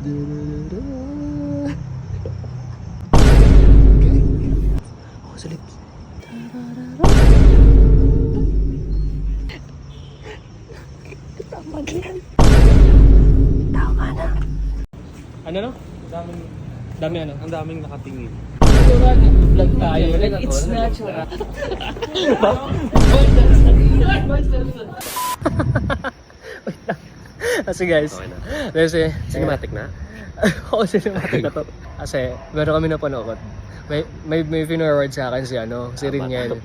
Okay. Ako sa lips. Tama na yan. Tama na. Ano no? Dami ano? Ang daming nakatingin. Vlog tayo. Like, it's natural. Kasi guys, Okay na. kasi Cinematic na? Oo, cinematic na to. Kasi meron kami napanood. May pinoward sa akin si Riniel.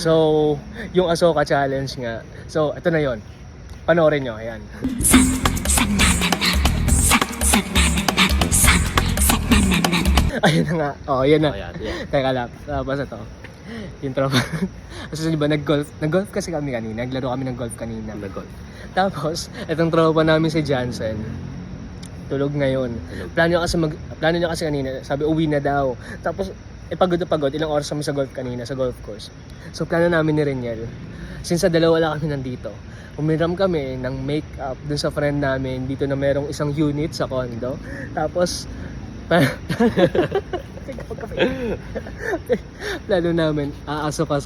So, yung Ahsoka challenge nga. So, ito na yon. Panoorin nyo, ayan. Ayun na nga. Oh, yan na. Oh, yan. Teka lang. Tapos ito. Yung tropa. Kasi diba nag-golf kasi kami kanina. Naglaro kami ng golf kanina. Nag-golf. Tapos, itong tropa namin si Jansen. Tulog ngayon. Plano niya kasi kanina, sabi uwi na daw. Tapos, pagod na pagod. Ilang oras kami sa golf kanina, sa golf course. So, plano namin ni Reniel. Since sa dalawa lang kami nandito, umiram kami ng make-up dun sa friend namin dito na merong isang unit sa condo. Tapos, plano namin, asuka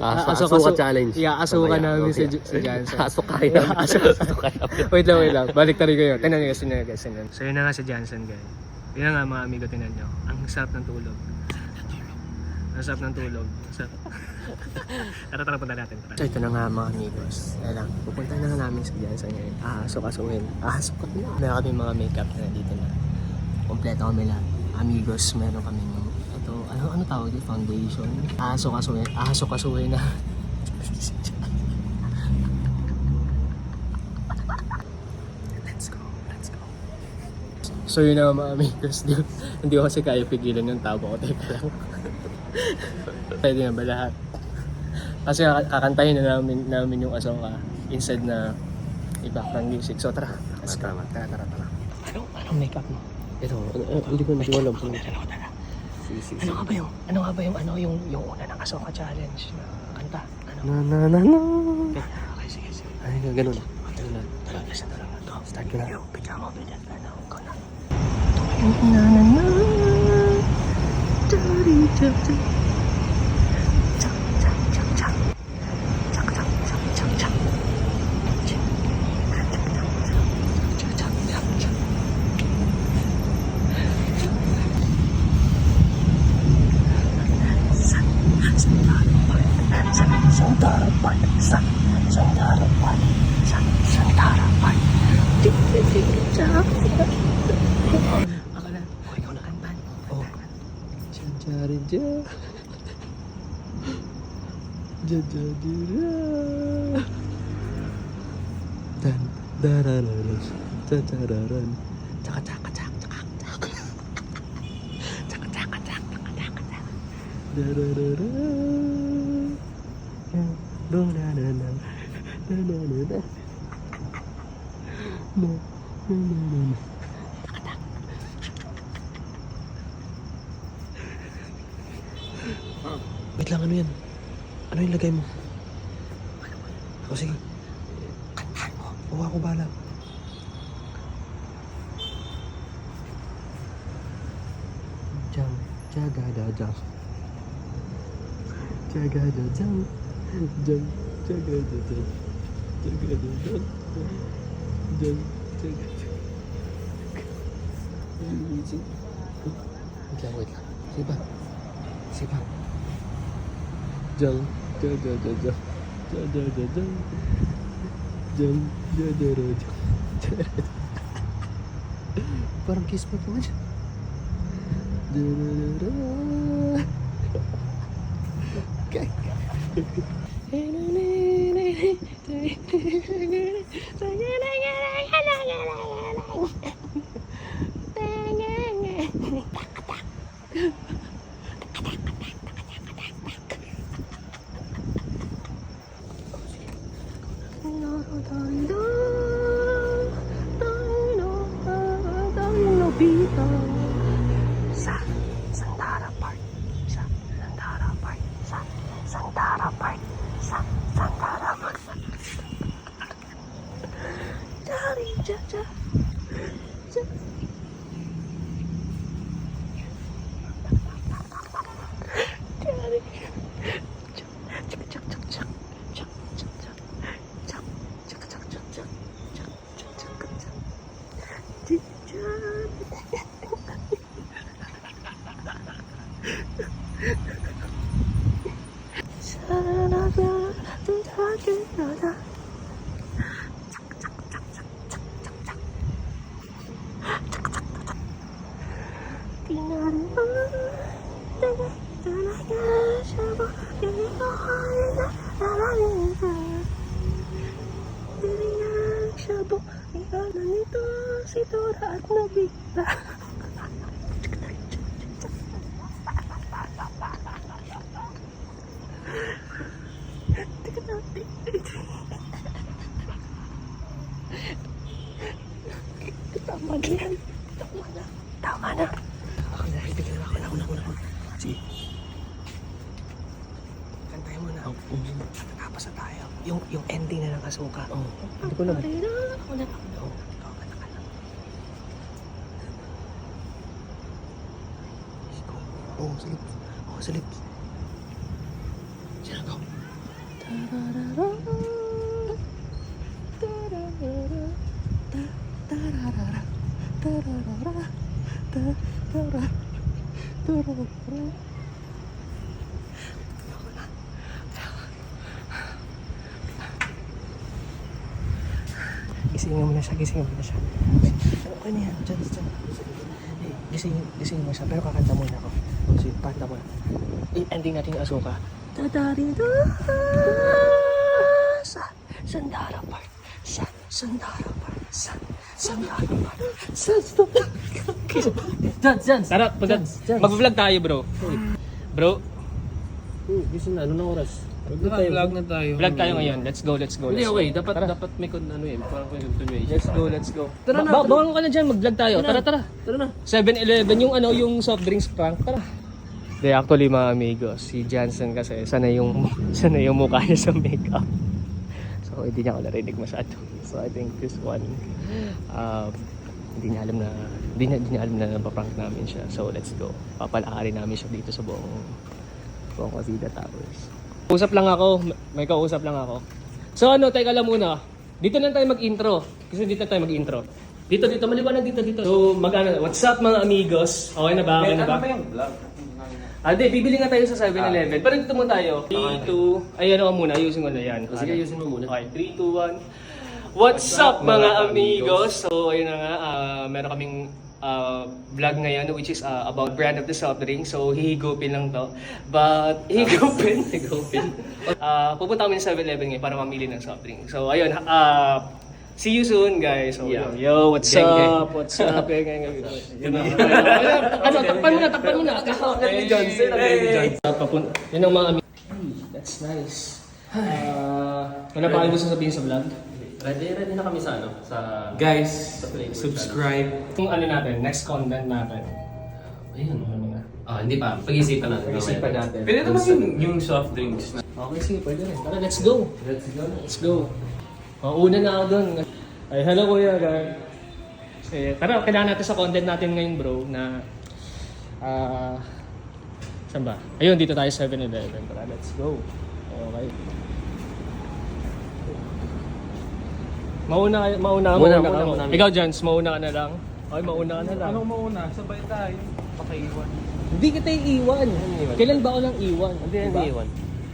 challenge. Asuka namin si Jansen. Asukaya. Wait lang. Balik tayo kayo. Tingnan niyo guys. So yun na nga si Jansen guys. Yun na nga mga amigo, tingnan niyo. Ang sarap ng tulog. Ang sarap ng tulog. Tara, punta natin. So ito na nga mga amigos. Ayan, pupunta na nga namin si Jansen ngayon. Asukasuhin. Meron kami mga makeup na dito na. Kompleto kami lahat. Amigos, meron kami ito, ano tawag dito? Foundation. Asukasuhin na. Let's go. So yun na mga amigos. Hindi ko kasi kaya pigilan yung tabo ko. Teka lang. Pwede na ba lahat? Kasi kakantahin na namin yung Ahsoka instead na i-background music. So tara. Let's go. Tara. Anong makeup mo? Ito, hindi ko alam. Ano nga ba yung una ng Ahsoka challenge na kanta? Ano? Na. Okay, sige. Ay, ganun. Tara, listen na lang ito. Start ko na. Bigyan mo. Ikaw na. Ako na. Ikaw na kantan. Wait lang, ano yan? Ano yung lagay mo? O sige. Kantan mo. Oo, ako bahala. Jagadajang. Wait lang. Sige pa. Parang kiss pa naman siya. Okay. Si Dora at Nobita. Tama na yan. Tama na. Ako na. Sige. Kantahin mo na. Tapos na tayo. Yung ending na ng Asuka. Hindi ko naman. Ako na. Sa lips. Sino to? Gisingin mo na siya. Okay na yan. Diyan. Gisingin mo siya. Pero kakanta muna ako. Sige, kanta mo na. I-ending natin yung Asuka. Tadarida sa Sandara Park. Sa Sandara Park. Sa Sandara Park. Sa Sandara Park. Diyan. Tara, mag-vlog tayo, bro. Bro. Gusto na, ano na oras? Vlog na tayo. Vlog tayo ngayon. Let's go. Hindi, okay. Dapat may parang continuation. Let's go. Tara na. Bawal ka na dyan. Mag-vlog tayo. Tara. Tara na. 7-Eleven yung soft drinks prank. Tara. De actually mga amigos, si Jansen kasi sanay yung mukha niya sa makeup. So hindi niya ako narinig masyado. So I think this one hindi niya alam na napaprank namin siya. So let's go. Papalakarin namin siya dito sa buong Cavite Towers. May kausap lang ako. So teka lang muna. Dito na tayo mag-intro. Kasi dito tayo mag-intro. Dito, maliwanag dito. So what's up mga amigos? Okay na ba? Ano ba yung vlog? Bibili nga tayo sa 7-Eleven. Pero dito muna tayo. 3, 2, ayun ako muna. Ayusin ko na yan. Sige, ayusin mo muna. Okay, 3, 2, 1. What's up mga amigos? So ayun na nga, meron kaming vlog ngayon which is about brand of the soft drink. So hihigupin lang to. But hihigupin. Pupunta kami sa 7-Eleven ngayon para mamili ng soft drink. So ayun, see you soon, guys. So, yo, what's up? What's up? Takpan mo na. Ni Johnson. Yun ang mga amigos. That's nice. Wala pa kayo gusto sabihin sa vlog? Ready na kami sa Guys, subscribe. Yung natin, next content natin. Ayun. Hindi pa. Pag-isipan natin. Pwede naman yung soft drinks na. Okay, sige, pwede rin. Tara, let's go. Let's go. Una na ako dun. Ay, hello kuya, guys. Tara, kailangan natin sa content natin ngayon, bro, na saan ba? Ayun, dito tayo 7-Eleven. Tara, let's go. Okay. Mauna ka. Ikaw, Jans, mauna ka na lang. Okay, mauna ka na lang. Anong mauna? Sabay tayo. Pakaiwan. Hindi kita iiwan. Kailan ba ako nang iwan? Hindi iwan.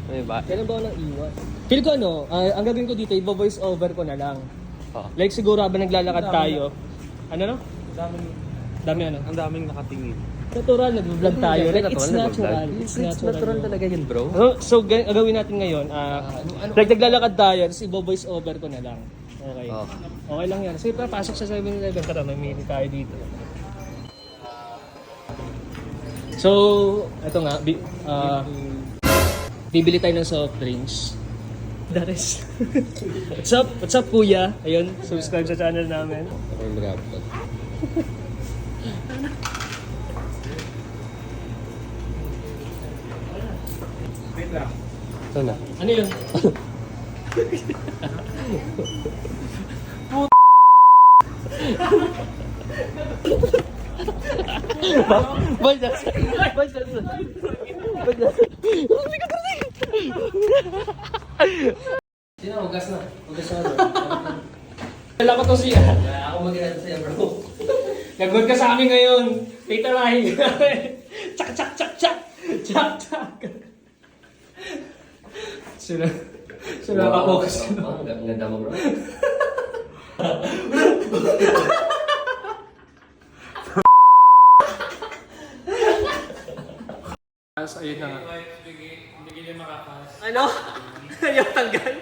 Kailan ba ako nang iwan? Feel ko ang gagawin ko dito, i-voice over ko na lang. Oh. Like siguro habang naglalakad tayo. Ano? Ang daming nakatingin. Natural, nag-vlog tayo. Like, it's natural. natural. It's natural talaga yun, bro. So, gagawin natin ngayon, like naglalakad tayo, tapos i-voice over ko na lang. Okay. Okay lang yan. Sige, pasok sa 7-Eleven. Tara, mamili tayo dito. So, ito nga, bibili tayo ng soft drinks. That is. What's up kuya? Ayun, subscribe sa channel namin. Wait lang. Ito na. Ano yun? Sino? Hugas na. Wala ko to siya. Ako mag-ingat sa'yo, bro. Nag-good ka sa amin ngayon. Titirahin ka. Tsak, tsak, tsak, tsak. Tsak, tsak. Sila ka-focus. Ang ganda mo, bro. makakaas. Ayun na nga. Bigay niya makakaas. Ano? Ayaw tanggal?